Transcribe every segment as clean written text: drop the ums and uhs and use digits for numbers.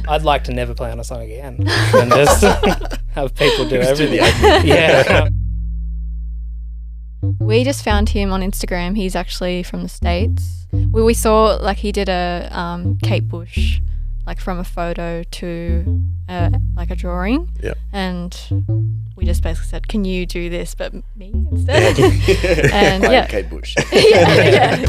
I'd like to never play on a song again and just have people do everything. Yeah. We just found him on Instagram. He's actually from the States. We saw like he did a Kate Bush, like from a photo to like a drawing. Yeah. And we just basically said, "Can you do this, but me instead?" And yeah, Kate Bush. yeah.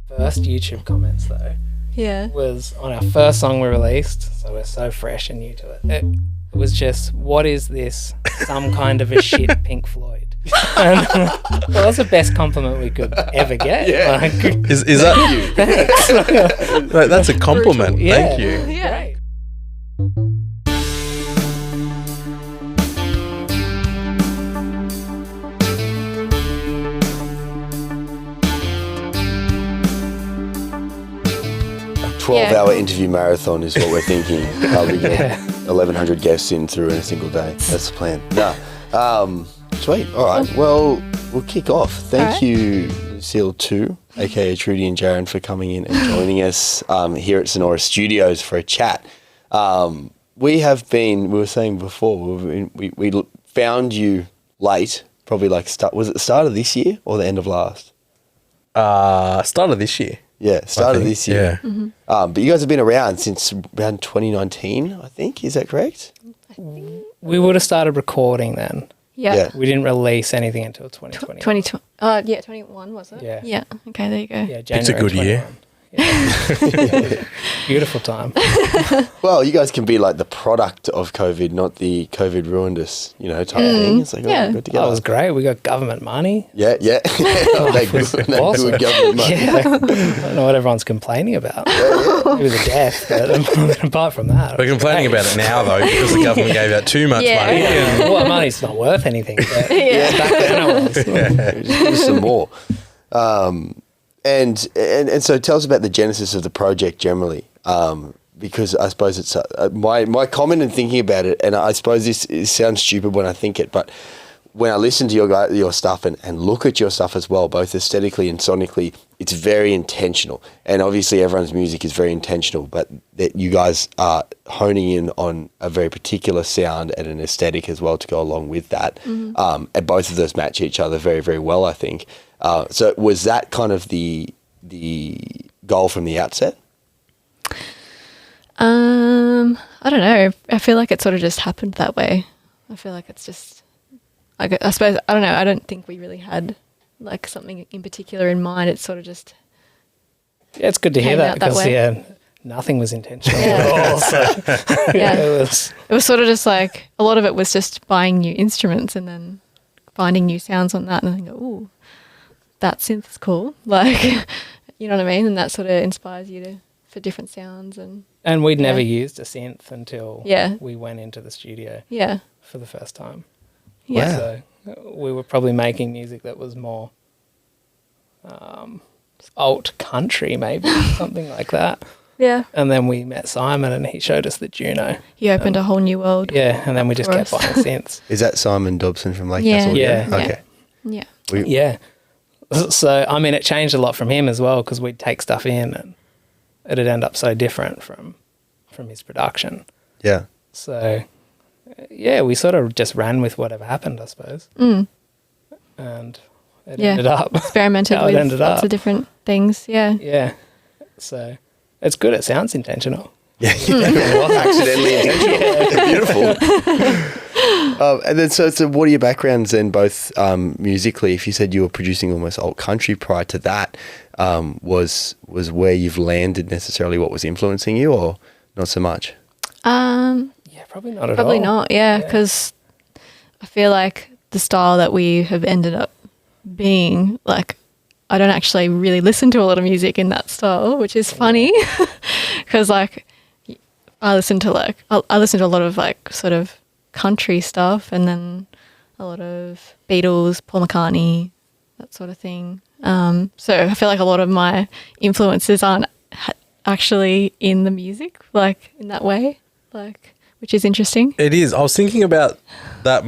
First YouTube comments though. Yeah. Was on our first song we released, so we're so fresh and new to it. It was just, what is this? Some kind of a shit Pink Floyd. And, well, that's the best compliment we could ever get. Yeah. Like, Is that you? Right, that's a compliment. Yeah. Thank you. Yeah. Great. A 12-hour interview marathon is what we're thinking. How we get 1,100 guests in through in a single day. That's the plan. No. Sweet. All right. Well, we'll kick off. Thank you, Lucille Two, aka Trudy and Jarrin, for coming in and joining us here at Sonora Studios for a chat. We were saying before, we found you late, probably like was it the start of this year or the end of last? Start of this year. Yeah, start of this year. Yeah. Mm-hmm. But you guys have been around since around 2019, I think. Is that correct? We would have started recording then. Yeah. We didn't release anything until 2020. 2020. 21 was it? Yeah. Yeah. Okay, there you go. Yeah, January It's a good 21. year. Yeah. Beautiful time. Well, you guys can be like the product of COVID, not the COVID ruined us, type thing. It's like, Yeah. good together. That was great. We got government money. Yeah. They good government money. Yeah. I don't know what everyone's complaining about. It was a death, but apart from that. We're complaining about it now, though, because the government gave out too much Yeah. money. Yeah. Well, the money's not worth anything. But Yeah. back then it was. Just give us some more. And so tell us about the genesis of the project generally, because I suppose it's my comment in thinking about it, and I suppose this sounds stupid when I think it, but when I listen to your stuff and look at your stuff as well, both aesthetically and sonically, it's very intentional. And obviously everyone's music is very intentional, but that you guys are honing in on a very particular sound and an aesthetic as well to go along with that. Mm-hmm. And both of those match each other very, very well, I think. So was that kind of the goal from the outset? I don't know. I feel like it sort of just happened that way. I feel like it's just, I suppose, I don't know. I don't think we really had like something in particular in mind. It's sort of just. Yeah, it's good to hear Came that out that because way. nothing was intentional Yeah. at all. So Yeah. it was sort of just like, a lot of it was just buying new instruments and then finding new sounds on that and then go, ooh, that synth is cool. Like, you know what I mean? And that sort of inspires you for different sounds. And we'd never used a synth until Yeah. we went into the studio Yeah. for the first time. Yeah. So we were probably making music that was more alt country, maybe, something like that. Yeah. And then we met Simon and he showed us the Juno. He opened a whole new world. Yeah, and then we just For kept us. buying synths. Is that Simon Dobson from Lake Yeah. Castle? Yeah. Okay. Yeah. Yeah. So, I mean, it changed a lot from him as well because we'd take stuff in and it'd end up so different from his production. Yeah. So, yeah, we sort of just ran with whatever happened, I suppose. Mm. And it Yeah. ended up. Experimented how it with ended lots up. of different things. Yeah. Yeah. So, it's good. It sounds intentional. Yeah. Accidentally intentional. Beautiful. And then, so what are your backgrounds then, both musically? If you said you were producing almost alt country prior to that, was where you've landed necessarily what was influencing you, or not so much? Yeah, probably not at all. Probably not. Yeah, because I feel like the style that we have ended up being, like, I don't actually really listen to a lot of music in that style, which is funny because like I listen to a lot of like sort of country stuff and then a lot of Beatles, Paul McCartney, that sort of thing. So I feel like a lot of my influences aren't actually in the music, like in that way, like, which is interesting. It is. I was thinking about that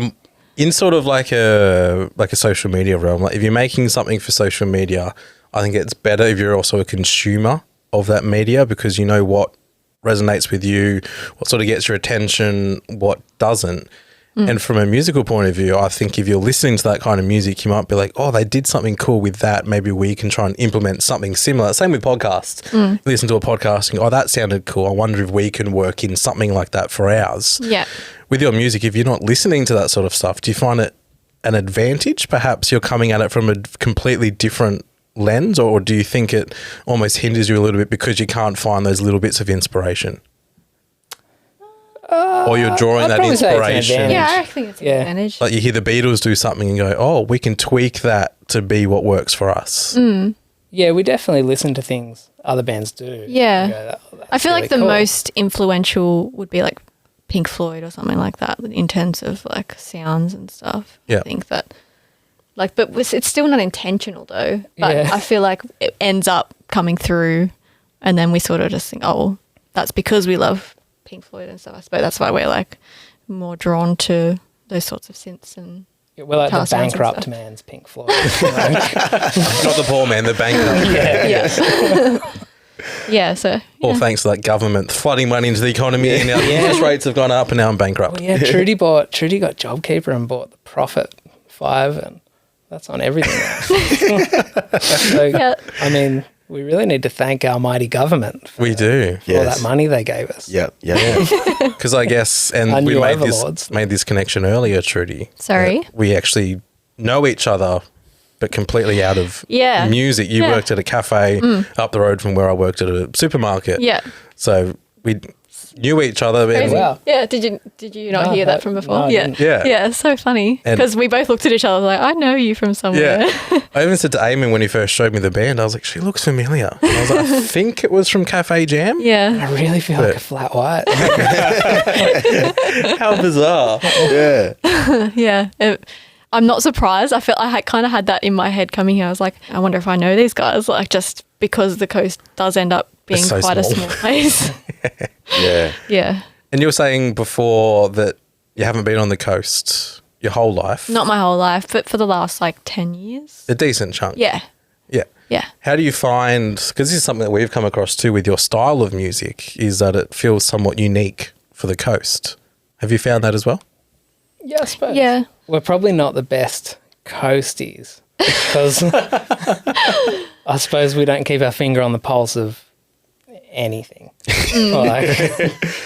in sort of like a social media realm. Like if you're making something for social media, I think it's better if you're also a consumer of that media because you know what resonates with you, what sort of gets your attention, what doesn't. And from a musical point of view, I think if you're listening to that kind of music, you might be like, oh, they did something cool with that. Maybe we can try and implement something similar. Same with podcasts. You listen to a podcast and go, oh, that sounded cool. I wonder if we can work in something like that for ours. Yeah. With your music, if you're not listening to that sort of stuff, do you find it an advantage? Perhaps you're coming at it from a completely different lens, or do you think it almost hinders you a little bit because you can't find those little bits of inspiration? Or you're drawing I'd that probably say it's an inspiration. advantage. Yeah, I think it's an Yeah. advantage. Like you hear the Beatles do something and go, oh, we can tweak that to be what works for us. Yeah, we definitely listen to things other bands do. Yeah. We go, "Oh, that's I feel like really the cool." most influential would be like Pink Floyd or something like that in terms of like sounds and stuff. Yeah. I think that like, but it's still not intentional though. But Yeah. I feel like it ends up coming through and then we sort of just think, oh, well, that's because we love Pink Floyd and stuff. I suppose that's why we're like more drawn to those sorts of synths and Yeah, we're like guitar the sounds and bankrupt stuff. man's Pink Floyd. You know? Not the poor man, the bankrupt. yeah. Yeah, so All yeah. thanks to that government flooding money into the economy and now the Yeah. interest rates have gone up and now I'm bankrupt. Well, yeah, Trudy got JobKeeper and bought the Profit 5, and that's on everything now. So, Yeah. I mean, we really need to thank our mighty government for, We do. for all Yes. that money they gave us. Yeah. Because I guess, Our and we new made overlords. this connection earlier, Trudy. Sorry? that We actually know each other, but completely out of Yeah. music. You Yeah. worked at a cafe up the road from where I worked at a supermarket. Yeah. So we knew each other. and- Crazy. Wow. Yeah, did you not No, hear no, that from before? no, I yeah. didn't. Yeah. Yeah, it's so funny. And- Because we both looked at each other like, I know you from somewhere. Yeah. I even said to Eamon when he first showed me the band, I was like, she looks familiar. And I was like, I think it was from Cafe Jam. Yeah. I really feel like a flat white. How bizarre. Yeah. Yeah. I'm not surprised. I kind of had that in my head coming here. I was like, I wonder if I know these guys, like just because the coast does end up being It's so quite a small. small place. Yeah. Yeah. And you were saying before that you haven't been on the coast your whole life. Not my whole life, but for the last like 10 years. A decent chunk. Yeah. Yeah. Yeah. How do you find, because this is something that we've come across too with your style of music, is that it feels somewhat unique for the coast. Have you found that as well? Yeah, I suppose. Yeah. We're probably not the best coasties because I suppose we don't keep our finger on the pulse of anything. Like,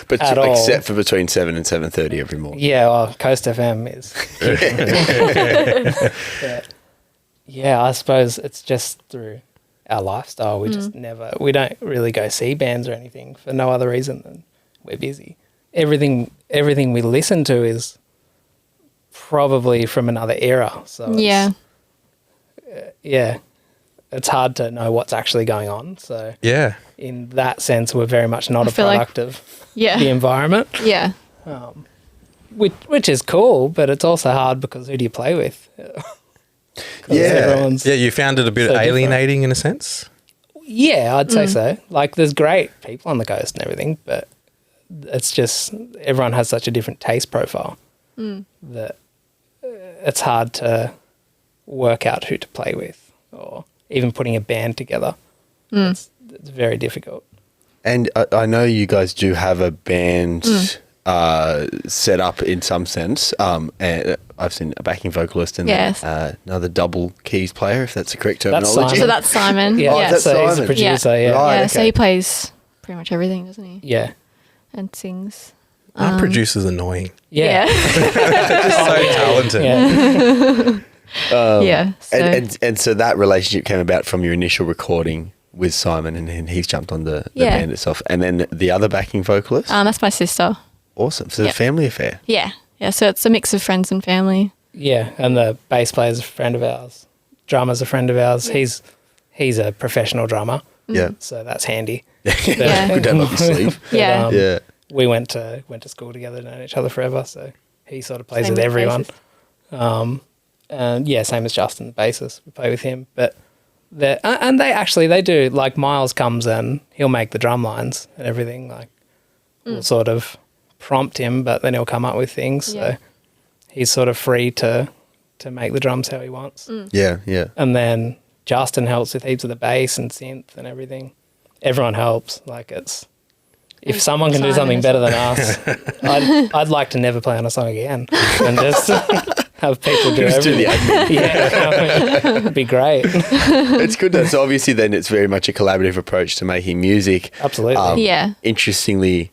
But At all. except for between 7 and 7:30 every morning. yeah, well, Coast FM is. Yeah, I suppose it's just through our lifestyle. We just we don't really go see bands or anything for no other reason than we're busy. Everything we listen to is probably from another era. So Yeah. yeah, it's hard to know what's actually going on. So Yeah. in that sense, we're very much not I a feel like- product of Yeah. the environment, Yeah. which is cool, but it's also hard because who do you play with? 'Cause Yeah. everyone's Yeah, you found it a bit So different. alienating in a sense? yeah, I'd say so. Like, there's great people on the coast and everything, but it's just everyone has such a different taste profile that it's hard to work out who to play with, or even putting a band together. It's very difficult. And I know you guys do have a band set up in some sense. And I've seen a backing vocalist and Yes. another double keys player, if that's the correct That's terminology. Simon. So that's Simon. Yeah, Yeah. that's so he's a Simon. producer. Yeah, Right. Yeah, so okay. he plays pretty much everything, doesn't he? yeah, And sings. Our producer's annoying. yeah. Just so talented. Yeah. Yeah. So And so that relationship came about from your initial recording with Simon, and then he's jumped on the Yeah. band itself. And then the other backing vocalist? that's my sister. Awesome. So Yep. the family affair. Yeah. Yeah. So it's a mix of friends and family. Yeah, and the bass player's a friend of ours. Drummer's a friend of ours. He's a professional drummer, Yeah. so that's handy. Yeah. Good to have up your sleeve. But, Yeah. Yeah. we went to school together, known each other forever, so he sort of plays Same with with everyone. bassist. And yeah, same as Justin, the bassist. We play with him, but they do, like, Miles comes and he'll make the drum lines and everything. Like, we'll sort of prompt him, but then he'll come up with things. Yeah. So he's sort of free to make the drums how he wants. Yeah. Yeah. And then Justin helps with heaps of the bass and synth and everything. Everyone helps. Like, it's if someone can do something better than us, I'd like to never play on a song again and just have people do Just do the everything. admin. Yeah, it'd be great. It's good though. So obviously then it's very much a collaborative approach to making music. Absolutely. Yeah. Interestingly,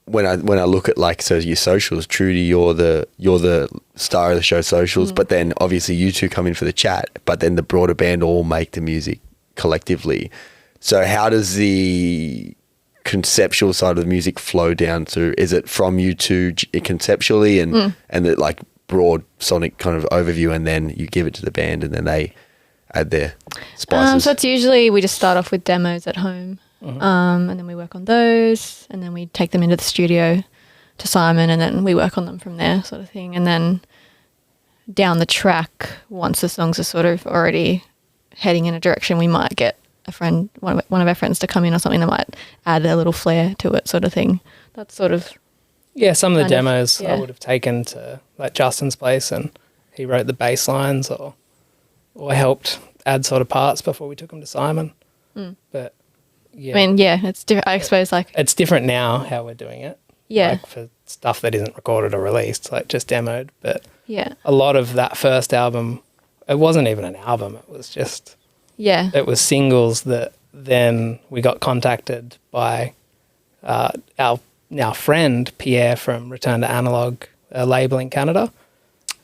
when I look at like so your socials, Trudy, you're the star of the show socials, but then obviously you two come in for the chat, but then the broader band all make the music collectively. So how does the conceptual side of the music flow down to? Is it from you two conceptually and the like broad sonic kind of overview, and then you give it to the band and then they add their spices? So it's usually we just start off with demos at home, and then we work on those, and then we take them into the studio to Simon, and then we work on them from there, sort of thing. And then down the track, once the songs are sort of already heading in a direction, we might get a friend, one of our friends, to come in or something that might add a little flair to it, sort of thing. That's sort of Yeah, some of the kind of, demos I yeah. would have taken to like Justin's place, and he wrote the bass lines or helped add sort of parts before we took them to Simon. But yeah, I mean, yeah, it's different. I suppose like it's different now how we're doing it. yeah, Like for stuff that isn't recorded or released, like just demoed. But yeah, a lot of that first album, it wasn't even an album. It was just, yeah, it was singles that then we got contacted by our now friend Pierre from Return to Analog, a label in Canada,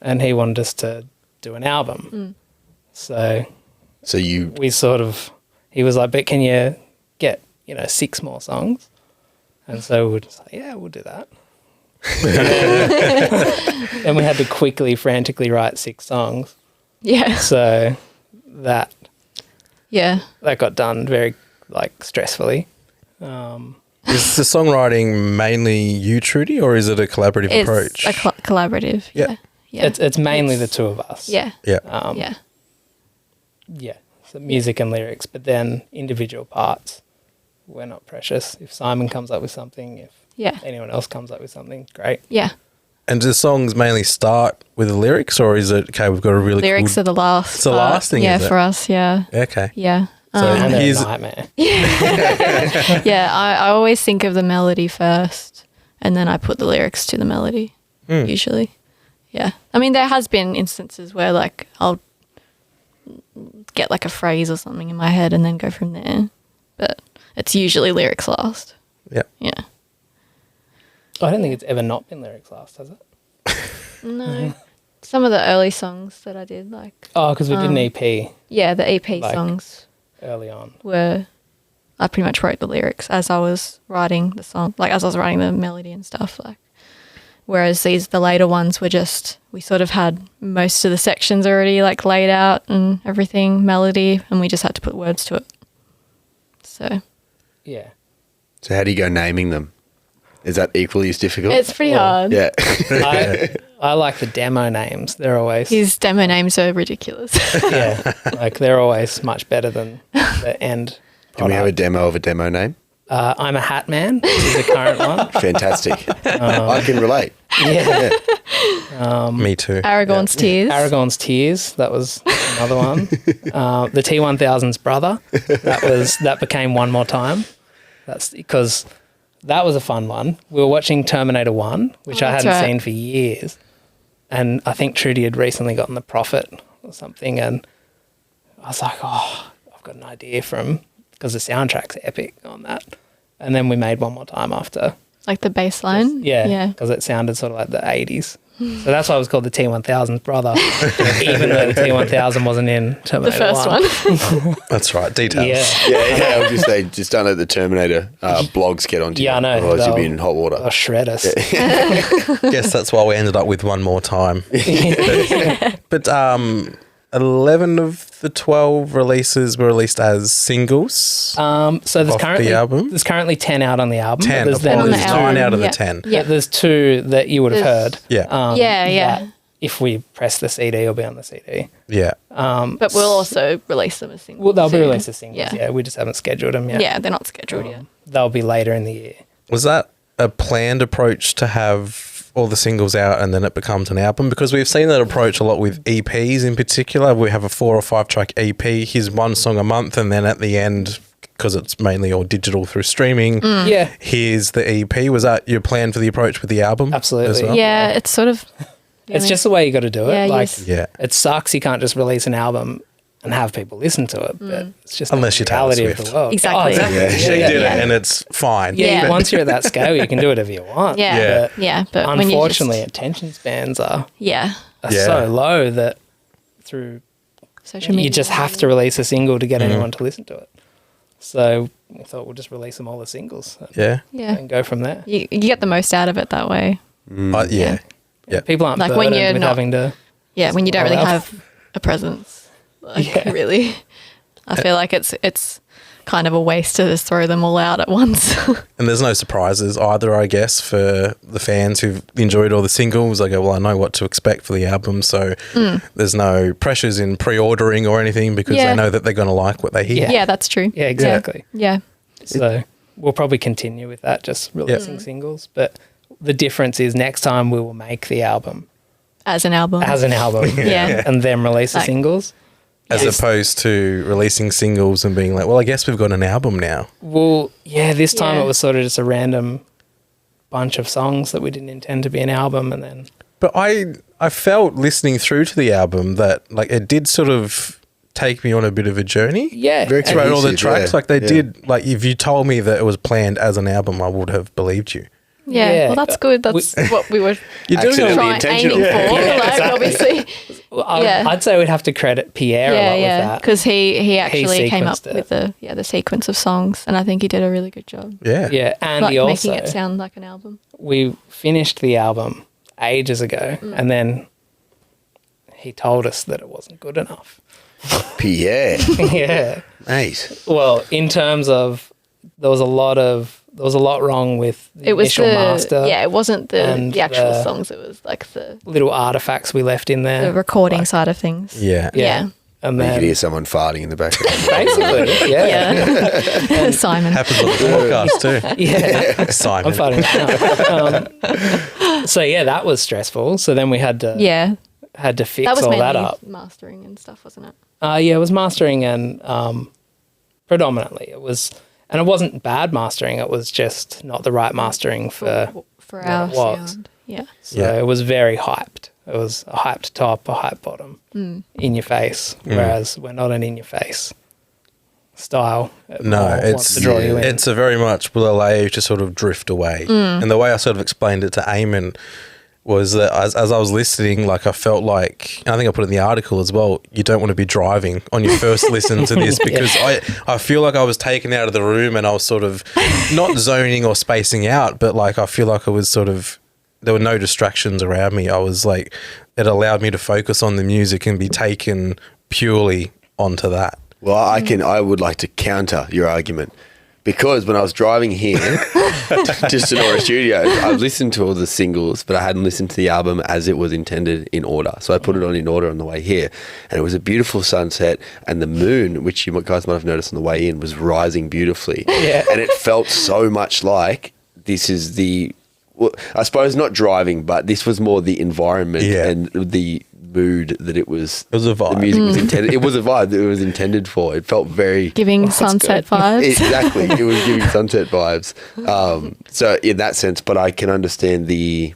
and he wanted us to do an album. So you we sort of, he was like, but can you get, 6 more songs? And so we were just like, yeah, we'll do that. And we had to frantically write 6 songs. yeah, So that yeah. got done very stressfully. Is the songwriting mainly you, Trudy, or is it a collaborative It's approach? a collaborative. Yeah. Yeah, yeah. It's mainly the two of us. yeah, Yeah. yeah, Yeah. So music and lyrics, but then individual parts, we're not precious. If Simon comes up with something, if yeah, anyone else comes up with something, great. yeah. And do the songs mainly start with the lyrics, or is it, okay, we've got a really Lyrics cool... are the last. It's the part. last thing, Yeah, is it? for us. Yeah, Okay. yeah. So And they're here's... a nightmare. Yeah, I always think of the melody first, and then I put the lyrics to the melody, usually. Yeah. I mean, there has been instances where, like, I'll get, like, a phrase or something in my head and then go from there. But it's usually lyrics last. Yeah. Yeah. I don't think it's ever not been lyrics last, has it? No. Some of the early songs that I did, like... Oh, because we did an EP Yeah, the EP Like- songs early on. were... I pretty much wrote the lyrics as I was writing the song, like, as I was writing the melody and stuff, like... Whereas the later ones were just, we sort of had most of the sections already like laid out and everything, melody, and we just had to put words to it. So Yeah. So how do you go naming them? Is that equally as difficult? it's pretty Well, hard. yeah. I like the demo names. They're always, His demo names are ridiculous. yeah, they're always much better than the end Can we have a product. demo of a demo name? I'm a Hat Man is the current one. Fantastic. I can relate. Yeah. Me too. Aragorn's Tears. Aragorn's Tears, that was another one. The T-1000's Brother, that became One More Time. That's because that was a fun one. We were watching Terminator 1, which I that's hadn't right. seen for years. And I think Trudy had recently gotten The Prophet or something. And I was like, oh, I've got an idea because the soundtrack's epic on that. And then we made One More Time after. Like the bass line. Yeah, Yeah. because it sounded sort of like the 80s. So that's why it was called the T-1000's Brother, even though the T-1000 wasn't in The Terminator first 1. one. That's right. Details. Yeah. Yeah, I was just saying, just don't let the Terminator blogs get onto you. Yeah, I know. Otherwise you'll be They'll- in hot water. They'll shred us. Guess that's why we ended up with One More Time. But 11 of the 12 releases were released as singles. So there's Off the album? there's currently 10 out on the album. 10. There's on the Apologies. album. 9 out of the Yeah. 10. Yeah. There's 2 that you would have heard. There's- Yeah. Yeah. that If we press the CD, it'll be on the CD. Yeah. But we'll also release them as singles. Well, they'll be soon. released as singles. Yeah. We just haven't scheduled them yet. Yeah, they're not scheduled yet. They'll be later in the year. Was that a planned approach to have all the singles out and then it becomes an album? Because we've seen that approach a lot with EPs in particular. We have a 4 or 5 track EP. Here's one song a month, and then at the end because it's mainly all digital through streaming. Yeah, Here's the EP. Was that your plan for the approach with the album? absolutely. as well? Yeah, it's sort of. It's just the way you got to do it. Yeah, like, yes. Yeah. it sucks you can't just release an album and have people listen to it, but it's just Unless the you're Taylor reality of Swift. the world. Exactly. Yeah. She did it, and it's fine. Yeah, Yeah. once you're at that scale, you can do whatever you want. Yeah. Yeah. But Yeah, but when you unfortunately, just, attention spans are yeah, Yeah. so low that through social media. you just have to release a single to get anyone to listen to it. So we thought we'll just release them all as singles Yeah. Yeah, and go from there. you get the most out of it that way. Yeah. Yeah. People aren't Like burdened when you're with not- having to. Yeah, when you don't really Well, have a presence, like Yeah. really, I feel like it's kind of a waste to just throw them all out at once. And there's no surprises either, I guess, for the fans who've enjoyed all the singles. I go, well, I know what to expect for the album, so there's no pressures in pre-ordering or anything because Yeah. they know that they're going to like what they hear. yeah, that's true. Yeah, exactly. Yeah, So we'll probably continue with that, just releasing singles. But the difference is next time we will make the album as an album. as an album Yeah. and then release the Like- singles. As opposed to releasing singles and being like, well, I guess we've got an album now. Well, yeah, this time Yeah. it was sort of just a random bunch of songs that we didn't intend to be an album, and then But I felt listening through to the album that like it did sort of take me on a bit of a journey. yeah, Very Throughout all the cohesive, tracks, yeah. like they Yeah. did, like if you told me that it was planned as an album, I would have believed you. Yeah, Yeah. well, that's good. That's what we were You're doing Accidentally trying intentional. aiming for. Yeah, like, exactly. obviously, Well, Yeah. I'd say we'd have to credit Pierre a lot with that. because he actually came up sequenced it. with the sequence of songs, and I think he did a really good job. Yeah. Yeah, and Like he also making it sound like an album. we finished the album ages ago, and then he told us that it wasn't good enough. Pierre, Yeah. mate. Well, in terms of there was a lot wrong with the It was initial the master. yeah, it wasn't and the actual the- songs. It was like the Little artifacts we left in there. recording side of things. Yeah. Yeah. And You could then hear someone farting in the background. basically, yeah. Yeah. Simon. Happens on the podcast too. Yeah. Simon. I'm fighting now. So yeah, that was stressful. So then we had to Yeah. fix That was all mainly that up. mastering and stuff, wasn't it? Yeah, it was mastering and predominantly it was, and it wasn't bad mastering. It was just not the right mastering for For what our it was. sound. Yeah. So Yeah. it was very hyped. It was a hyped top, a hyped bottom, in your face. Whereas we're not an in your face style. It No, more wants it's to draw you in. it's a very much will allow you to sort of drift away. And the way I sort of explained it to Eamon was that as I was listening, like I felt like, and I think I put it in the article as well, you don't want to be driving on your first listen to this because I feel like I was taken out of the room and I was sort of not zoning or spacing out, but like I feel like I was sort of, there were no distractions around me. I was like, it allowed me to focus on the music and be taken purely onto that. Well, I would like to counter your argument because when I was driving here to Sonora Studios, I've listened to all the singles, but I hadn't listened to the album as it was intended in order. So I put it on in order on the way here, and it was a beautiful sunset, and the moon, which you guys might have noticed on the way in, was rising beautifully. Yeah. And it felt so much like this is the, well, I suppose not driving, but this was more the environment Yeah. and the mood that it was. It was a vibe. The music was intended. It was a vibe that it was intended for. It felt very Giving sunset vibes. Exactly, it was giving sunset vibes. So in that sense, but I can understand the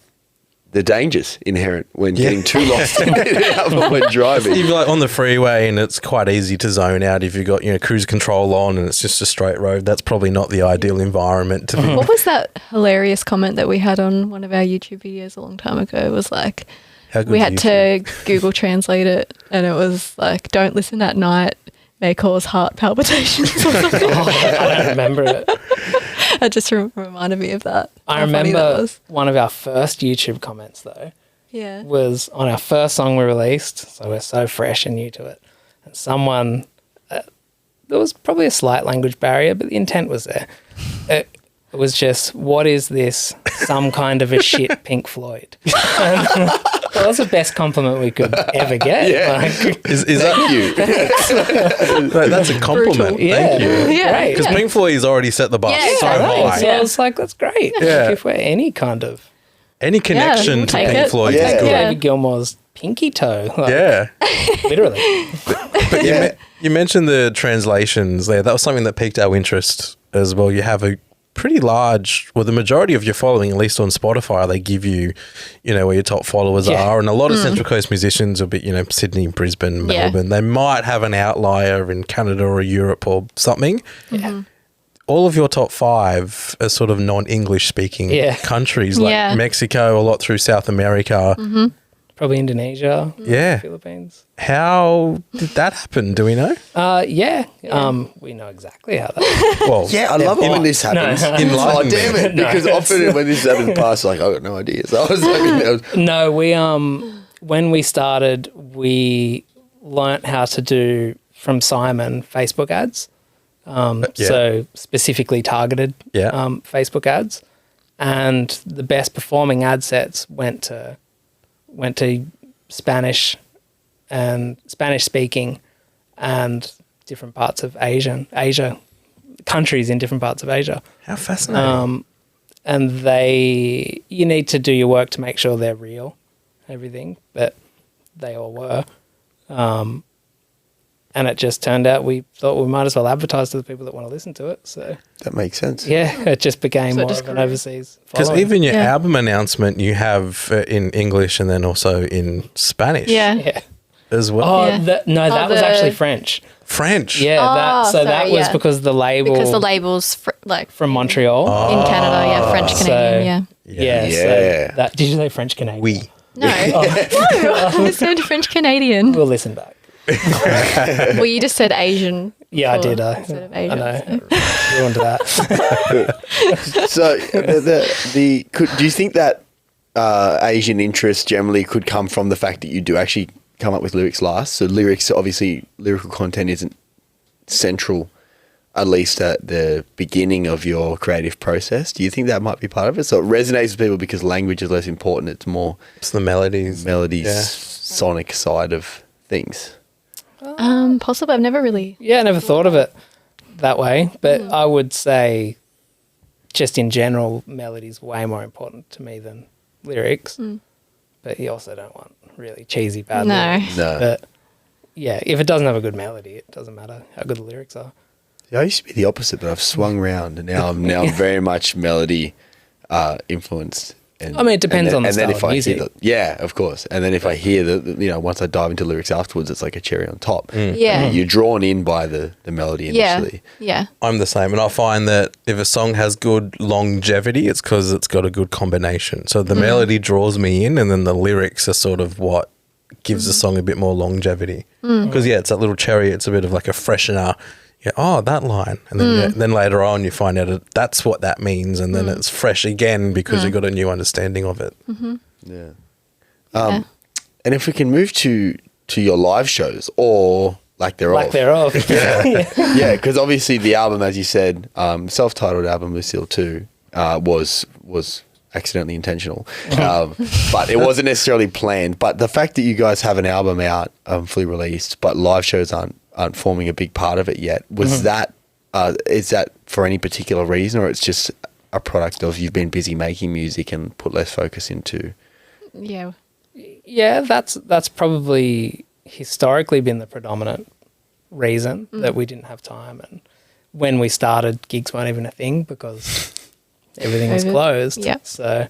dangers inherent when getting too lost in the album when driving. If you're like on the freeway and it's quite easy to zone out if you've got, cruise control on and it's just a straight road, that's probably not the ideal environment to be. What was that hilarious comment that we had on one of our YouTube videos a long time ago? It was like, How good we do had you to Google translate it, and it was like, don't listen at night, may cause heart palpitations or something. I don't remember it. It just reminded me of that. I How funny that remember was. one of our first YouTube comments though Yeah. was on our first song we released, so we're so fresh and new to it. And someone, there was probably a slight language barrier, but the intent was there. It was just, what is this? Some kind of a shit Pink Floyd. That was the best compliment we could ever get. Yeah. Like, Is that you? That's a compliment. yeah, Thank you. Yeah. great. Because Pink Floyd's already set the bar Yeah, so I know. high. So I was like, that's great. Yeah. Like, if we're any kind of Any connection we'll to take Pink it. Floyd Yeah. is good. Yeah. David Gilmour's pinky toe. Like, Yeah. literally. But you mentioned the translations there. That was something that piqued our interest as well. You have a pretty large, well, the majority of your following, at least on Spotify, they give you, where your top followers are. And a lot of Central Coast musicians will be, Sydney, Brisbane, Melbourne. They might have an outlier in Canada or Europe or something. Yeah. All of your top 5 are sort of non-English speaking countries, like Mexico, a lot through South America. Probably Indonesia. Yeah. Philippines. How did that happen? Do we know? We know exactly how that. Well, Yeah, I love it when this happens. Oh, damn it. Because often when this happens past, like, I got no idea. So I was like, No, we when we started, we learnt how to do from Simon Facebook ads. So specifically targeted Facebook ads, and the best performing ad sets went to Spanish and Spanish speaking and different parts of Asia, countries in different parts of Asia. How fascinating. And you need to do your work to make sure they're real, everything, but they all were. And it just turned out we thought we might as well advertise to the people that want to listen to it. So that makes sense. yeah, it just became more of an overseas Because following. even your album announcement you have in English and then also in Spanish Yeah. as well. Oh, Yeah. that was actually French. French. Yeah, that sorry, was because the label's from Montreal. in Canada, French Canadian, Yeah. Yeah. So did you say French Canadian? We. No, I said French Canadian. We'll listen back. Well, you just said Asian. Yeah, I did. instead of Asian, I know. Ruined that. So do you think that Asian interest generally could come from the fact that you do actually come up with lyrics last? So lyrics, obviously, lyrical content isn't central, at least at the beginning of your creative process. Do you think that might be part of it? So it resonates with people because language is less important. It's more It's the melodies. sonic side of things. Possibly. I've never really. Yeah, I never thought of it that way, but I would say just in general, melody's way more important to me than lyrics. But you also don't want really cheesy bad No. lyrics. No. But yeah, if it doesn't have a good melody, it doesn't matter how good the lyrics are. Yeah, I used to be the opposite, but I've swung round and now I'm very much melody influenced. And, I mean, it depends on the and then style if of I music. hear yeah, of course. And then if I hear once I dive into lyrics afterwards, it's like a cherry on top. Yeah. You're drawn in by the melody initially. Yeah. I'm the same. And I find that if a song has good longevity, it's because it's got a good combination. So the melody draws me in and then the lyrics are sort of what gives the song a bit more longevity. Because, it's that little cherry. It's a bit of like a freshener. Yeah, oh, that line. And then, then later on you find out that that's what that means. And then it's fresh again because you've got a new understanding of it. Yeah. And if we can move to your live shows or Lack Thereof. Yeah, because obviously the album, as you said, self-titled album, Lucille Two, was accidentally intentional. But it wasn't necessarily planned. But the fact that you guys have an album out, fully released, but live shows aren't forming a big part of it yet, was that, is that for any particular reason, or it's just a product of you've been busy making music and put less focus into? Yeah. Yeah, that's probably historically been the predominant reason that we didn't have time. And when we started, gigs weren't even a thing because everything was closed. Yeah. So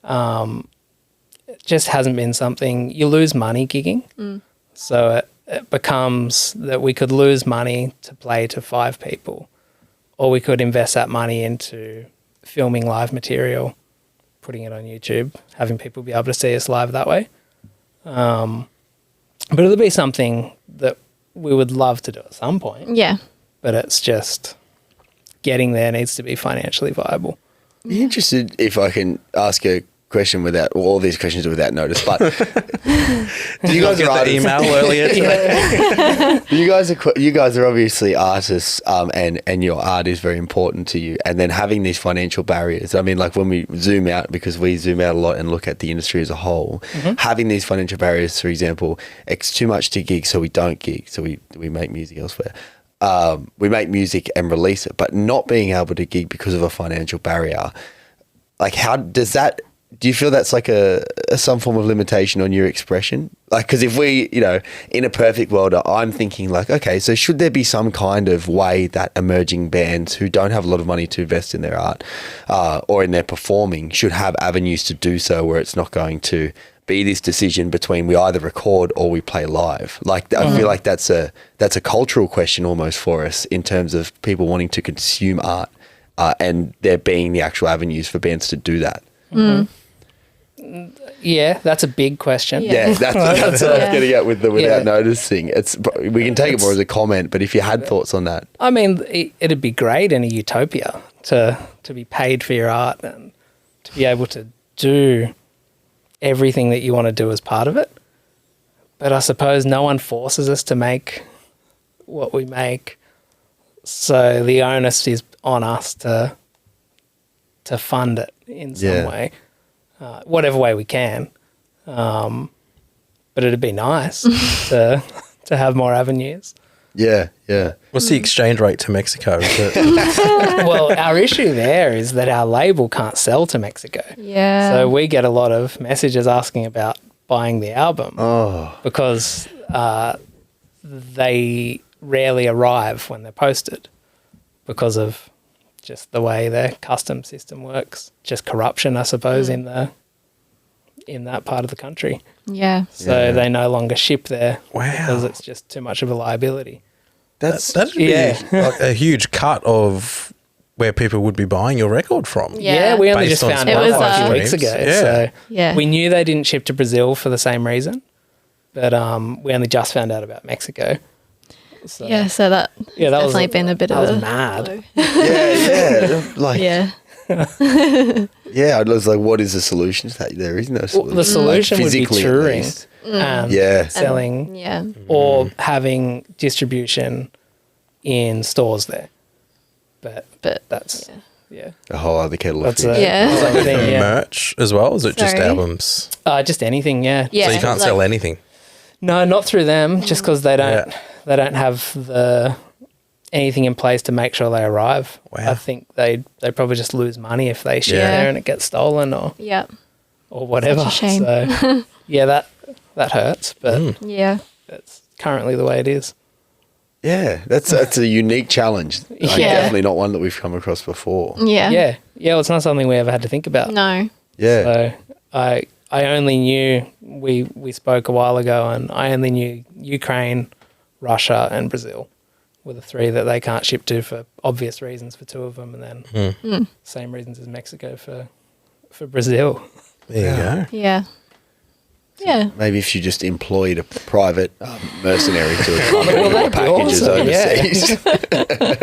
it just hasn't been something. You lose money gigging. So it becomes that we could lose money to play to 5 people, or we could invest that money into filming live material, putting it on YouTube, having people be able to see us live that way. But it'll be something that we would love to do at some point. Yeah. But it's just getting there needs to be financially viable. Be interested if I can ask a question without, well, all these questions are without notice, but do you guys Get are the artists? email earlier today. You guys are obviously artists, and your art is very important to you. And then having these financial barriers, I mean, like when we zoom out, because we zoom out a lot and look at the industry as a whole, having these financial barriers, for example, it's too much to gig, so we don't gig, so we make music elsewhere. We make music and release it, but not being able to gig because of a financial barrier. Like, how does that do you feel that's like a some form of limitation on your expression? Like, because if we, in a perfect world, I'm thinking like, okay, so should there be some kind of way that emerging bands who don't have a lot of money to invest in their art or in their performing should have avenues to do so, where it's not going to be this decision between we either record or we play live? Like, I feel like that's a cultural question almost for us, in terms of people wanting to consume art and there being the actual avenues for bands to do that. Yeah, that's a big question. Yeah, that's what I was getting at with the without noticing. We can take it more as a comment, but if you had thoughts on that. I mean, it'd be great in a utopia to be paid for your art and to be able to do everything that you want to do as part of it. But I suppose no one forces us to make what we make. So the onus is on us to fund it in some way. Whatever way we can. But it'd be nice to have more avenues. Yeah. What's the exchange rate to Mexico? Is it? Well, our issue there is that our label can't sell to Mexico. Yeah. So we get a lot of messages asking about buying the album because they rarely arrive when they're posted because of just the way the custom system works. Just corruption, I suppose, in that part of the country. Yeah. So they no longer ship there because Wow. it's just too much of a liability. That'd be like a huge cut of where people would be buying your record from. Yeah. We only Based just on found Spotify out a few weeks streams. ago. Yeah. So Yeah. we knew they didn't ship to Brazil for the same reason, but we only just found out about Mexico. So, Yeah, so that that was definitely been a bit of was a mad. Yeah. Like, Yeah. I was like, what is the solution to that? There is no solution. Well, the solution Like, would be physically at touring least. and selling Yeah. or having distribution in stores there. But that's A whole other kettle of that's fish. Yeah. that's a thing, yeah. Merch as well? Is it just Sorry? albums? Just anything, yeah. Yeah. So you can't sell anything. No, not through them, just because they don't have anything in place to make sure they arrive. Wow. I think they probably just lose money if they ship Yeah. there and it gets stolen or Yeah. whatever. Such a shame. So that hurts, but Yeah. that's currently the way it is. Yeah, that's a unique challenge. Like, Yeah. Definitely not one that we've come across before. Yeah. Yeah. Well, it's not something we ever had to think about. No. Yeah. So I only knew we spoke a while ago, and I only knew Ukraine, Russia, and Brazil were the three that they can't ship to for obvious reasons for two of them, and then same reasons as Mexico for Brazil. There you go. Yeah. Yeah. Maybe if you just employed a private mercenary to Well, that'd be packages awesome, yeah. overseas.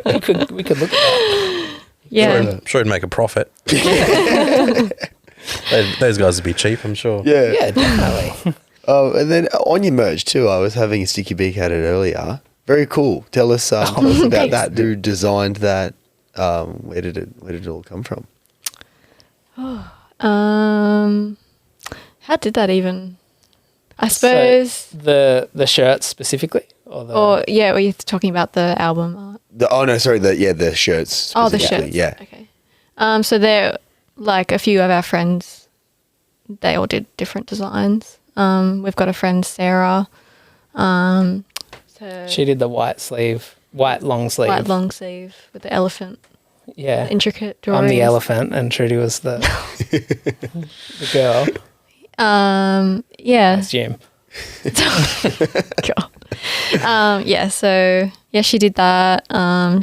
we could look at that. Yeah. Sure it'd make a profit. Those guys would be cheap, I'm sure. Yeah. Yeah, definitely. And then on your merch too, I was having a sticky beak at it earlier. Very cool. Tell us about thanks. that. Who designed that? Where did it all come from? How did that even? I suppose. So the shirts specifically, or Or yeah, were you talking about the album art? The shirts. Oh, the specifically, shirts. Yeah. Okay. So they're like a few of our friends. They all did different designs. We've got a friend Sarah. she did the white long sleeve. white long sleeve with the elephant. Yeah. Intricate drawings. I'm the elephant, and Trudy was the girl. Yeah. That's Jim. God. Yeah. So yeah, she did that.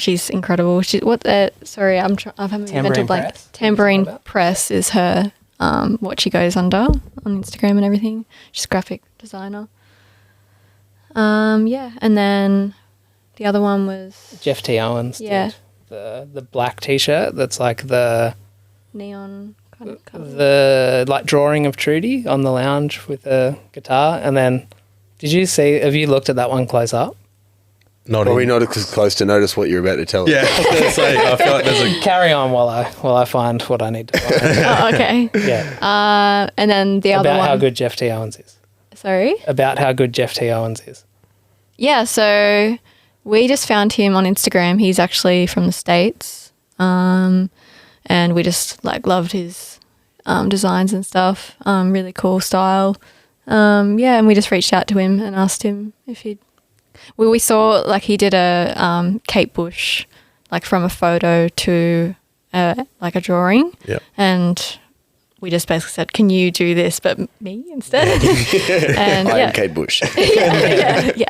She's incredible. Sorry, I'm having a mental Tambourine blank. Press? Tambourine What? Press is her. What she goes under on Instagram and everything. She's a graphic designer. Yeah, and then the other one was Jeff T. Owens Yeah. did the black T-shirt that's like the neon kind of colour. the like drawing of Trudy on the lounge with a guitar. And then have you looked at that one close up? Not Probably in- not as close to notice what you're about to tell us. Yeah, I was gonna say, I feel like there's a Carry on while I find what I need to find. Oh, okay. Yeah. And then the other About one. how good Jeff T. Owens is. Sorry. About how good Jeff T. Owens is. Yeah, so we just found him on Instagram. He's actually from the States. And we just like loved his designs and stuff. Really cool style. Yeah, and we just reached out to him and asked him if he'd. We saw like he did a Kate Bush, like from a photo to like a drawing. Yep. And we just basically said, "Can you do this, but me instead?" And I am Kate Bush. yeah.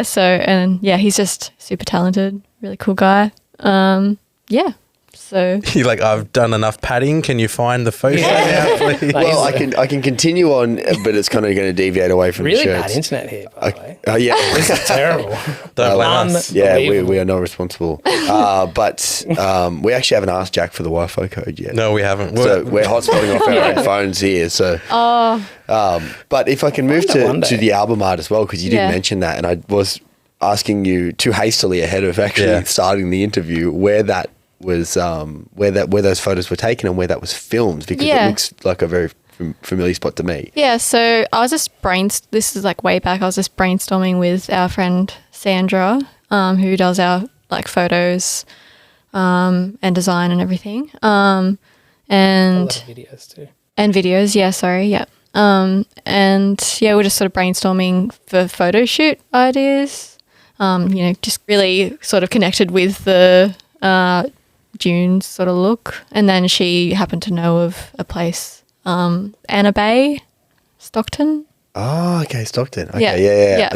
So and yeah, he's just super talented, really cool guy. Yeah. So You're like, I've done enough padding. Can you find the photo now, please? Well, I can continue on, but it's kind of going to deviate away from Really the bad shirts. internet here, by the way. Yeah. This is terrible. Don't blame us. Yeah, we Unbelievable. are not responsible. But we actually haven't asked Jack for the Wi-Fi code yet. No, we haven't. So we're hotspotting off our own phones here. So, but if I can move one day. to the album art as well, because you did Yeah. mention that, and I was asking you too hastily ahead of actually Yeah. starting the interview where that was, where those photos were taken and where that was filmed, because Yeah. it looks like a very familiar spot to me. yeah, so I was just this is like way back. I was just brainstorming with our friend Sandra, who does our like photos, and design and everything. A And lot of videos too. and videos. Yeah, sorry. Yeah. And yeah, we're just sort of brainstorming for photo shoot ideas. Just really sort of connected with the dunes sort of look. And then she happened to know of a place, Anna Bay, Stockton. Oh, okay, Stockton. Okay, Yeah. yeah.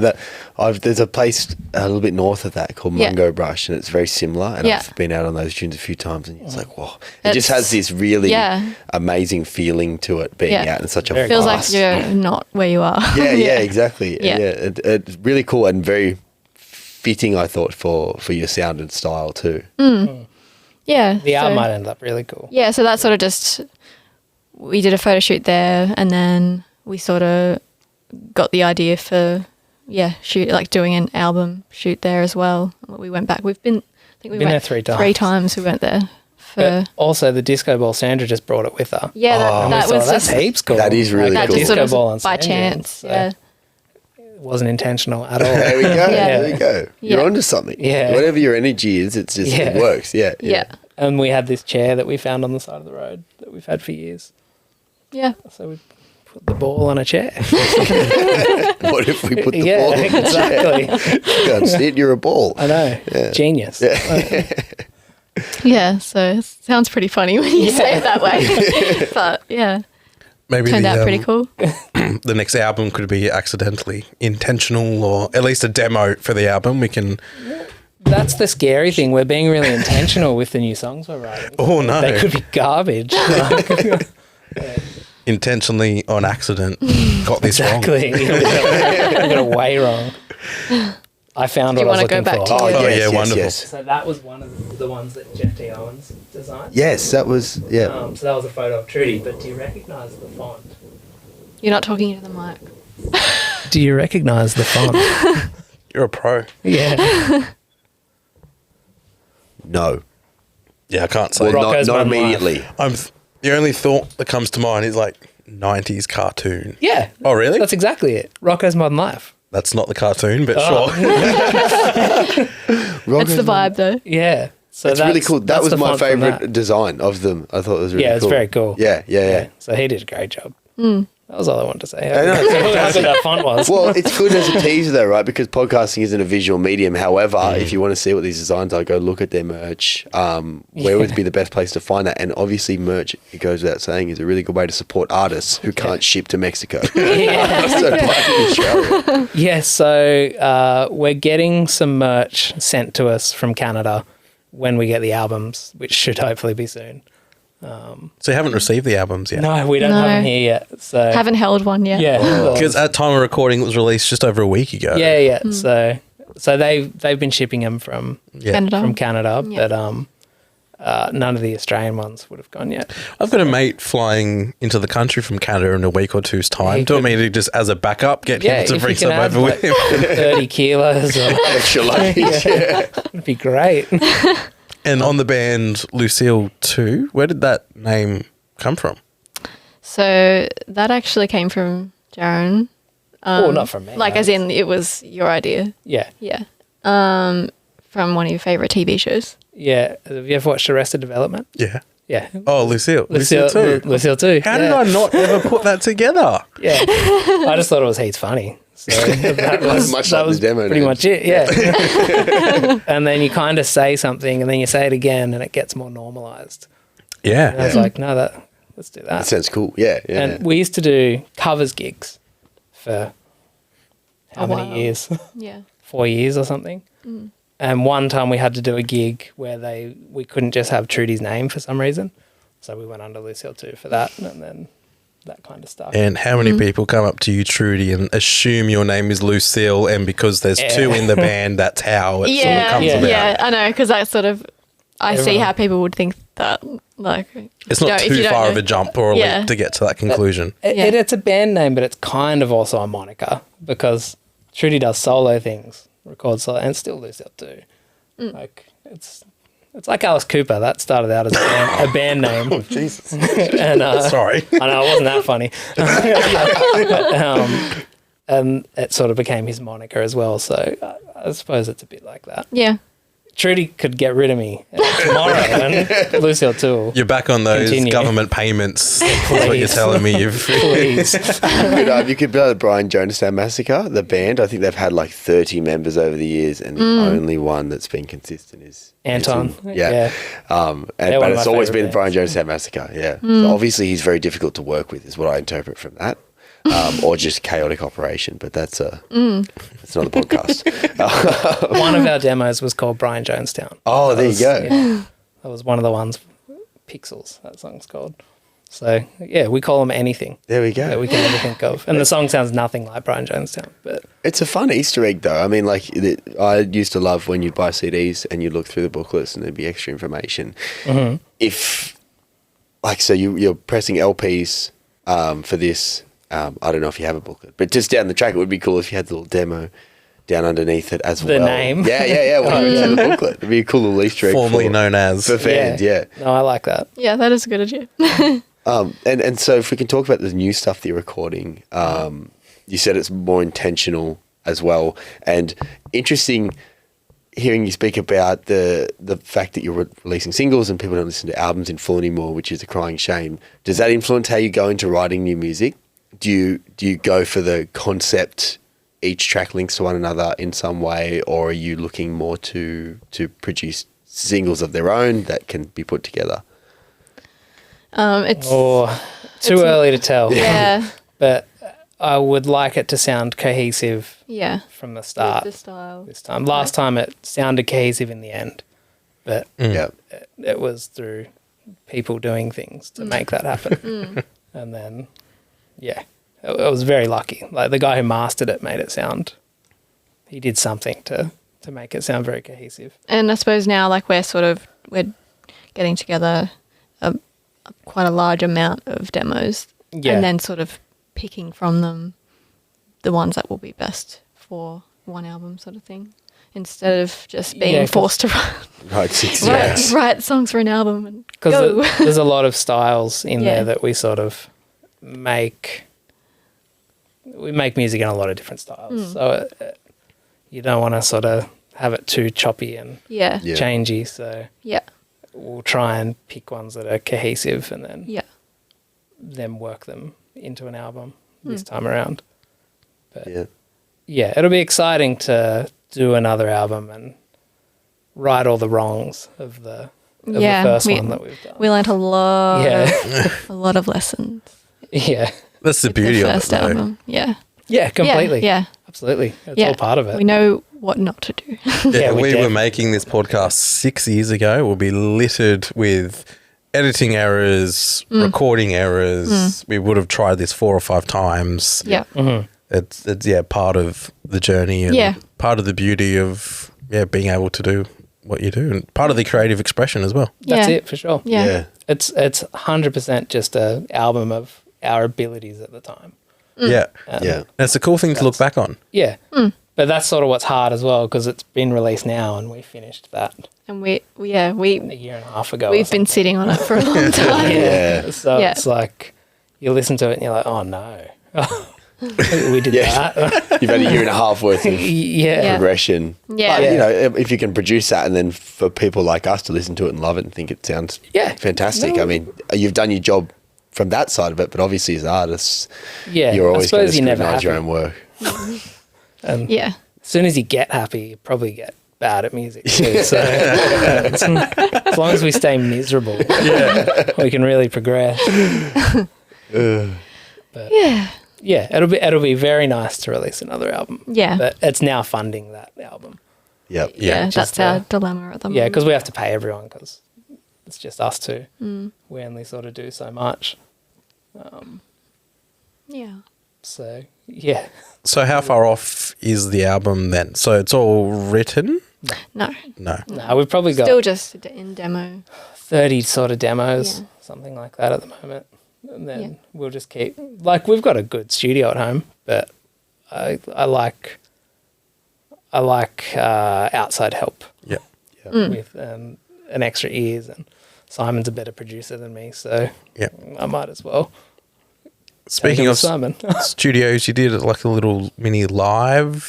Yeah. There's a place a little bit north of that called Yeah. Mungo Brush, and it's very similar. And Yeah. I've been out on those dunes a few times, and it's like, whoa! It just It's- has this really yeah. amazing feeling to it being Yeah. out in such a Very Feels vast. like you're not where you are. Yeah, exactly. Yeah. It's really cool and very fitting, I thought, for your sound and style too. Yeah. The album so- might end up really cool. Yeah, so that sort of just, we did a photo shoot there, and then we sort of got the idea for, doing an album shoot there as well. We went back. I think we Been went there 3 times. 3 times we went there for, But also the disco ball, Sandra just brought it with her. yeah, that So was that's just, heaps cool. That is really that cool. just sort Disco of ball on by Sandra, chance, so yeah. It wasn't intentional at all. There we go. Yeah. There we go. You're Yeah. onto something. Yeah. Whatever your energy is, it's just it Yeah. works. Yeah. Yeah. And we had this chair that we found on the side of the road that we've had for years. Yeah. So we put the ball on a chair. What if we put the yeah, ball on the chair? exactly. You can't see it, you're a ball. I know. Genius. Yeah, so it sounds pretty funny when you say it that way. But yeah, Maybe turned out pretty cool. the next album could be accidentally intentional, or at least a demo for the album. We can. That's the scary thing. We're being really intentional with the new songs we're writing. Oh no! They could be garbage. Intentionally on accident got this Exactly. We got it way wrong. I found Do you what I was wanna go looking back for. to Oh, it? Oh, yes, yeah, yes, wonderful. yes. So that was one of the ones that Jeff T. Owens designed. Yes, that was, yeah. So that was a photo of Trudy. But do you recognise the font? You're not talking into the mic. Do you recognise the font? You're a pro. Yeah. No. Yeah, I can't say. Well, Rocco's not Modern immediately. The only thought that comes to mind is like 90s cartoon. Yeah. Oh, really? That's exactly it. Rocco's Modern Life. That's not the cartoon, but Oh. sure. That's the vibe, though. Yeah. So It's really cool. That that's was the my font from favourite that. design of them. I thought it was really cool. Yeah, it's very cool. Yeah. So he did a great job. That was all I wanted to say. I know, it's How good that font was. Well, it's good as a teaser though, right? Because podcasting isn't a visual medium. However, if you want to see what these designs are, go look at their merch. Where would be the best place to find that? And obviously merch, it goes without saying, is a really good way to support artists who can't ship to Mexico. Yeah. So back in Australia. Yeah, so we're getting some merch sent to us from Canada when we get the albums, which should hopefully be soon. So you haven't received the albums yet? No, we don't No. have them here yet. So Haven't held one yet. yeah, Because at time of recording, it was released just over a week ago. yeah. So they've been shipping them from Canada. Canada, Yeah. but none of the Australian ones would have gone yet. I've got a mate flying into the country from Canada in a week or two's time. He Do you want could- me to just, as a backup, get Yeah, him to if bring you can some add over with him? 30 kilos, or, Extra luggage. Yeah. it'd be great. And on the band Lucille Two, where did that name come from? So that actually came from Jarrin. Oh, not from me. Like, as in, it was your idea. Yeah, Yeah. From one of your favourite TV shows. yeah. Have you ever watched Arrested Development? Yeah. Yeah. Oh, Lucille Two. Lucille Two. How did I not ever put that together? Yeah. I just thought it was heaps funny. So that was, Much that like was the demo pretty names. much it, yeah. And then you kind of say something and then you say it again and it gets more normalized. And I was Yeah. like, no, let's do That that. sounds cool. Yeah. And we used to do covers gigs for how A many while. years? Yeah. 4 years or something. And one time we had to do a gig where we couldn't just have Trudy's name for some reason. So we went under Lucille Two for that and then that kind of stuff. And how many people come up to you, Trudy, and assume your name is Lucille, and because there's two in the band, that's how it sort of comes about. Yeah, I know, because I sort of, I see Everyone- how people would think that, like, It's not if you too don't far know- of a jump or a Yeah. leap to get to that conclusion. It's a band name, but it's kind of also a moniker because Trudy does solo things, records solo, and still Lucille Two. Like it's like Alice Cooper. That started out as a band name. Oh, Jesus. And, Sorry. I know, it wasn't that funny. And it sort of became his moniker as well. So I suppose it's a bit like that. yeah. Trudy could get rid of me tomorrow, and Lucille Two. You're back on those Continue. government payments. That's what you're Please. telling me. You've Please. You could be like the Brian Jonestown Massacre, the band. I think they've had like 30 members over the years, and the only one that's been consistent is Anton. Yeah. But But it's always been the Brian Jonestown Massacre. Yeah. So obviously he's very difficult to work with, is what I interpret from that. Or just chaotic operation, but that's that's another podcast. One of our demos was called Brian Jonestown. Oh, there you go. Yeah, that was one of the ones. Pixels, that song's called. So yeah, we call them anything There we that go. we can ever think of, and the song sounds nothing like Brian Jonestown, but It's a fun Easter egg, though. I mean, like, I used to love when you'd buy CDs and you'd look through the booklets and there'd be extra information. If, like, so you're pressing LPs for this. I don't know if you have a booklet, but just down the track, it would be cool if you had the little demo down underneath it as The well. name? Yeah. When you see the booklet, it'd be a cool little Easter egg. formerly for, known as. for fans. Yeah. No, I like that. Yeah, that is a good idea. And so if we can talk about the new stuff that you're recording, you said it's more intentional as well, and interesting hearing you speak about the fact that you're releasing singles and people don't listen to albums in full anymore, which is a crying shame. Does that influence how you go into writing new music? Do you go for the concept, each track links to one another in some way, or are you looking more to produce singles of their own that can be put together? It's Or too early to tell. yeah, But I would like it to sound cohesive yeah. from the start The style. this time. Last time it sounded cohesive in the end, but Yeah. it was through people doing things to make that happen. And then, yeah, I was very lucky. Like the guy who mastered it made it sound, he did something to make it sound very cohesive. And I suppose now, like we're getting together quite a large amount of demos, Yeah. and then sort of picking from them the ones that will be best for one album, sort of thing, instead of just being Yeah, 'cause- forced to Right, 6 years. write songs for an album and Because go. there's a lot of styles in Yeah. there that we sort of make. We make music in a lot of different styles. So you don't want to sort of have it too choppy and yeah, Yeah. changey. So yeah, we'll try and pick ones that are cohesive and then work them into an album this time around. But Yeah. yeah, it'll be exciting to do another album and right all the wrongs of the first one that we've done. we learnt a lot, Yeah, a lot of lessons. yeah, That's the with the beauty of it, first though. album. Yeah, yeah, completely. Yeah, Absolutely, it's yeah. all part of it. We know what not to do. Yeah, Yeah, we we were definitely- making this podcast 6 years ago. We'll be littered with editing errors, recording errors. We would have tried this 4 or 5 times. Yeah, It's part of the journey and Yeah. part of the beauty of being able to do what you do and part of the creative expression as well. That's Yeah. it for sure. yeah, It's 100% just an album of our abilities at the time. Yeah. Yeah. And it's a cool thing to look back on. Yeah, but that's sort of what's hard as well because it's been released now and we finished that and we a year and a half ago. or we've been sitting on it for a long time. something. So Yeah. it's like you listen to it and you're like, oh no. We did that. You've had a year and a half worth of Yeah. progression. Yeah. But, Yeah. you know, if you can produce that and then for people like us to listen to it and love it and think it sounds fantastic. No. I mean, you've done your job from that side of it, but obviously as artists, Yeah. you're always going to you're never scrutinise your happy. own work. And Yeah. as soon as you get happy, you probably get bad at music too. So as long as we stay miserable, we can really progress. But Yeah. it'll be very nice to release another album. Yeah. But it's now funding that album. Yep. Yeah. just, That's our dilemma at the moment. Yeah, because we have to pay everyone because it's just us two. We only sort of do so much. Yeah. So yeah, So how far off is the album then? So it's all written? No. No. no, we've probably got Still just in demo. 30 sort of demos, Yeah. something like that at the moment. And then Yeah. we'll just keep, like, we've got a good studio at home, but I like outside help Yeah. with an extra ears, and Simon's a better producer than me, so Yeah. I might as well. Speaking take it of with Simon. studios, you did like a little mini live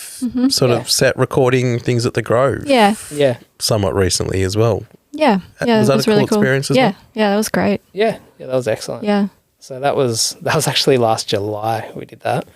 sort Yeah. of set recording things at the Grove. Yeah. Yeah, Somewhat recently as well. Yeah. Yeah. Was that a cool really cool experience as Yeah. well? Yeah. That was great. yeah, that was excellent. Yeah. So that was actually last July we did that,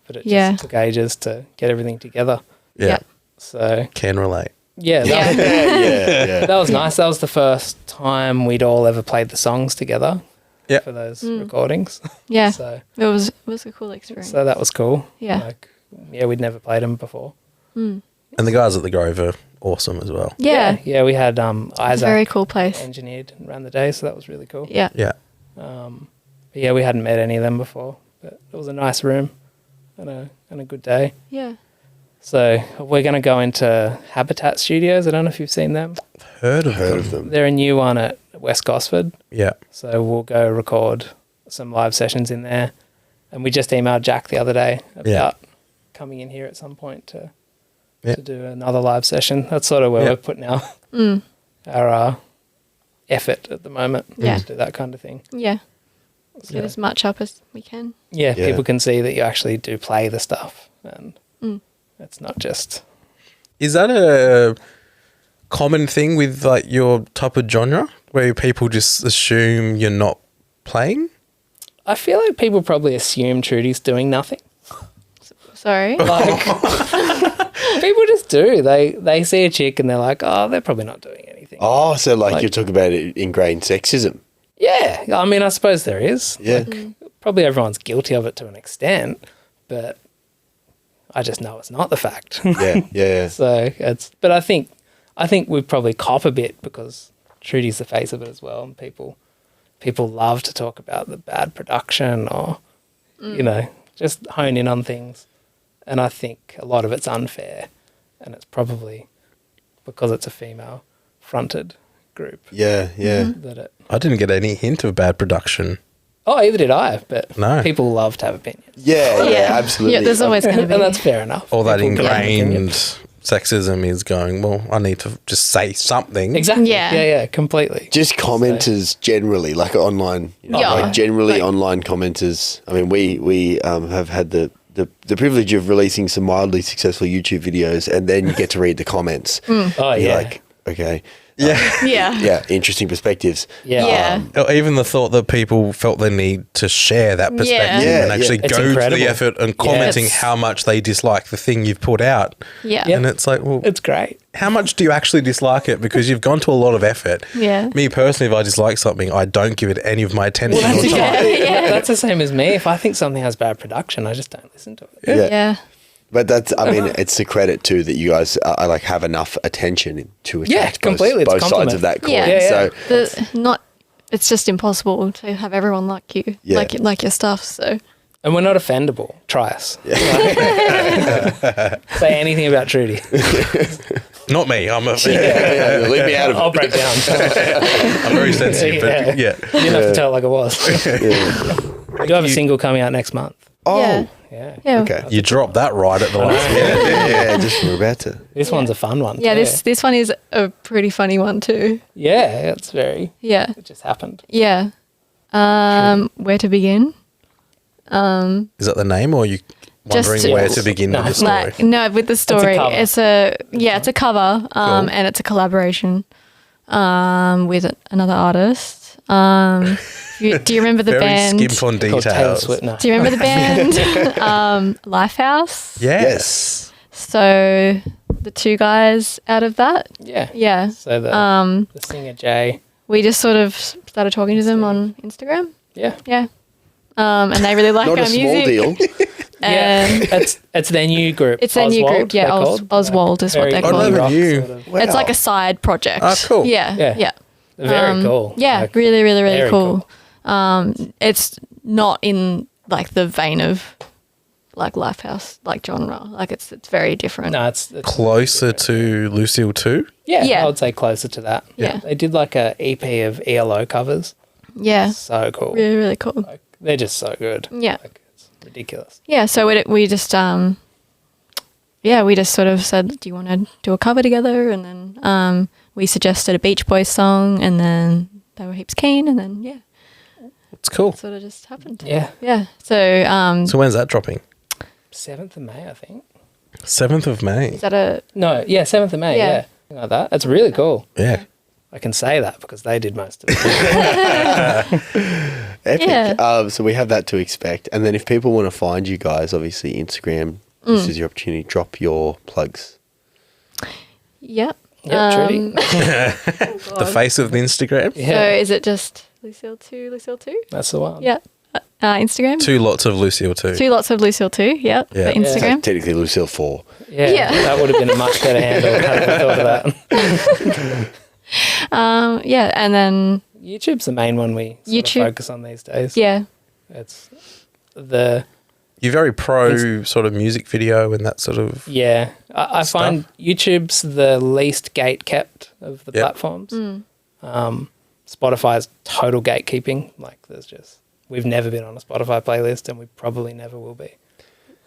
but it Yeah. just took ages to get everything together. Yeah. Yeah. So Can relate. yeah, Yeah. Yeah. that was nice. That was the first time we'd all ever played the songs together Yeah. for those recordings. Yeah. So It was a cool experience. so that was cool. Yeah. Like, yeah, we'd never played them before. And the guys at the Grove are awesome as well. Yeah. Yeah, we had It's a Isaac very cool place. engineered and ran the day, so that was really cool. Yeah. Yeah. But yeah, we hadn't met any of them before, but it was a nice room and a good day. Yeah. So we're going to go into Habitat Studios. I don't know if you've seen them. Heard of Heard them. of them. They're a new one at West Gosford. Yeah. So we'll go record some live sessions in there. And we just emailed Jack the other day about coming in here at some point to do another live session. That's sort of where Yeah. we're putting our effort at the moment Yeah. to do that kind of thing. Yeah. Get Yeah. as much up as we can. Yeah, Yeah. people can see that you actually do play the stuff, and it's not just. Is that a common thing with like your type of genre where people just assume you're not playing? I feel like people probably assume Trudy's doing nothing. Sorry. Like people just do. They see a chick and they're like, oh, they're probably not doing anything. Oh, so like, Like- you're talking about ingrained sexism. Yeah, I mean, I suppose there is. Yeah. Probably everyone's guilty of it to an extent, but I just know it's not the fact. Yeah. So it's. But I think we probably cop a bit because Trudy's the face of it as well, and people love to talk about the bad production or just hone in on things, and I think a lot of it's unfair, and it's probably because it's a female fronted group Yeah. that it. I didn't get any hint of bad production. Oh, either did I, but No. people love to have opinions. Yeah, absolutely. Yeah, there's always going to be. And that's fair enough. All that People can have ingrained opinions. sexism is going, well, I need to just say something. Exactly. Yeah. Yeah, completely. Just commenters generally, like online, Yeah. like generally Like- online commenters. I mean, we have had the privilege of releasing some mildly successful YouTube videos, and then you get to read the comments. Oh, You're yeah. like, okay, Yeah. Yeah. yeah, interesting perspectives. yeah. Yeah. Or even the thought that people felt the need to share that perspective Yeah, and actually It's go to incredible. the effort and commenting It's- how much they dislike the thing you've put out. Yeah. Yeah. And it's like, well, It's great. how much do you actually dislike it? Because you've gone to a lot of effort. Yeah. Me personally, if I dislike something, I don't give it any of my attention Well, or that's, time. Yeah. that's the same as me. If I think something has bad production, I just don't listen to it. Yeah. Yeah. But that's, I mean, it's a credit too that you guys like have enough attention to Yeah, attract completely. It's both sides compliment. of that coin. Yeah. Yeah, yeah. So It's just impossible to have everyone like you, Yeah. like your stuff. So And we're not offendable. Try us. Say anything about Trudy. Not me. I'm yeah, leave me out of I'll it. break down. I'm very sensitive. But yeah. You didn't have to tell it like it was. We do have a single coming out next month. Oh, yeah. Yeah. Yeah. okay. You dropped that right at the last minute. Yeah, just we're about to. This one's a fun one. Yeah, too. this one is a pretty funny one too. Yeah, it's very. Yeah. It just happened. Yeah. Where to begin? Is that the name or you wondering where to begin with the story. Like, no, with the story, cover. it's a cover, and it's a collaboration with another artist. Do you remember the Very band? skimp on Called Taylor details. Swift. No. Do you remember the band Lifehouse? Yes. So the two guys out of that, Yeah. yeah. So the singer Jay. We just sort of started talking to them on Instagram. Yeah. Yeah. And they really like Not our a small music. deal. And Yeah. It's their new group. it's their new Oswald, group. Yeah, they're called. Oswald is what Very they're I called. never rock knew. sort of- Wow. It's like a side project. Oh, cool. Yeah. Yeah. Yeah. They're very cool. Yeah, Like, really, really, really very cool. It's not in like the vein of like Lifehouse like genre. Like it's very different. No, it's Closer to Lucille Two. Yeah, Yeah. I would say closer to that. Yeah. They did like a EP of ELO covers. Yeah, So cool. really, really cool. Like, they're just so good. Yeah. Like, it's ridiculous. Yeah, so we just we just sort of said, do you want to do a cover together? And then we suggested a Beach Boys song, and then they were heaps keen, and then It's cool. it sort of just happened. Yeah. Yeah. So So when's that dropping? 7th of May, I think. 7th of May. is that a No, yeah, 7th of May. Yeah. Yeah. Something like that. It's really cool. Yeah. I can say that because they did most of it. Epic. Yeah. So we have that to expect. And then if people want to find you guys, obviously Instagram, this is your opportunity. Drop your plugs. yeah? Yep, Trudy. The face of the Instagram. Yeah. So is it just Lucille Two? That's the one. Yeah. Instagram. Two lots of Lucille Two. Two lots of Lucille Two. Yeah. Yeah. For Instagram. So technically Lucille 4. Yeah. Yeah. That would have been a much better handle had we thought of that. Yeah, and then YouTube's the main one we sort of YouTube. focus on these days. yeah, It's the You're very pro sort of music video and that sort of. yeah. I find YouTube's the least gate kept of the Yep. platforms. Spotify's total gatekeeping. Like we've never been on a Spotify playlist and we probably never will be.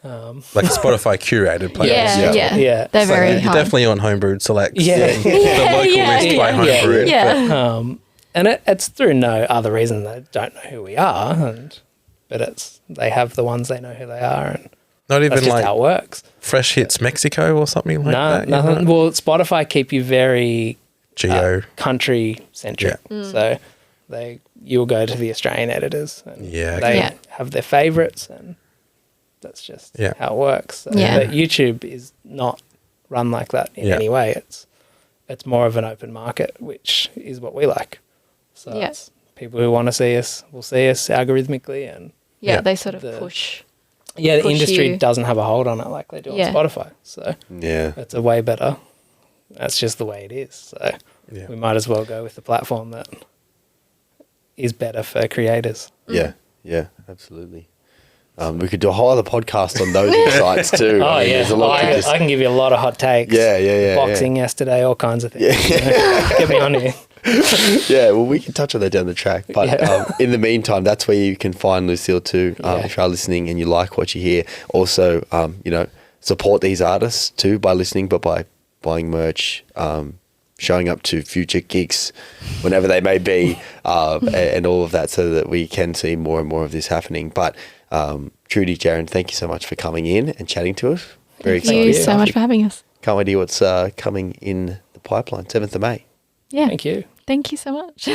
Like a Spotify curated playlist. yeah, Yeah. yeah, They're So very you're hard. definitely on Homebrewed Selects. Yeah. The local list by yeah, Homebrewed. yeah. And it's through no other reason they don't know who we are, but they have the ones they know who they are, and Not that's even just like how it works. Fresh Hits Mexico or something like No, that. nothing. Well, Spotify keep you very Geo. country centric, so you'll go to the Australian editors, and Yeah, okay. they Yeah. have their favourites, and that's just Yeah. how it works. So, Yeah. But YouTube is not run like that in Yeah. any way. It's more of an open market, which is what we like. So Yeah. it's people who want to see us will see us algorithmically, and Yeah. They sort of The- push. the Push industry you. doesn't have a hold on it like they do Yeah. on Spotify. So Yeah. it's a way better. That's just the way it is. So Yeah. we might as well go with the platform that is better for creators. Yeah. Yeah. Absolutely. We could do a whole other podcast on those insights too. Oh, yeah. There's a lot to I just. can give you a lot of hot takes. Yeah. Boxing yesterday, all kinds of things. Get me on here. Yeah, well, we can touch on that down the track. But Yeah. in the meantime, that's where you can find Lucille too. If you are listening and you like what you hear, also, support these artists too by listening, but by buying merch, showing up to future gigs whenever they may be, and all of that, so that we can see more and more of this happening. But Trudy, Jarrin, thank you so much for coming in and chatting to us. Very Thank you excited. so much for having us. Can't wait to hear what's coming in the pipeline. 7th of May. Yeah. Thank you. Thank you so much.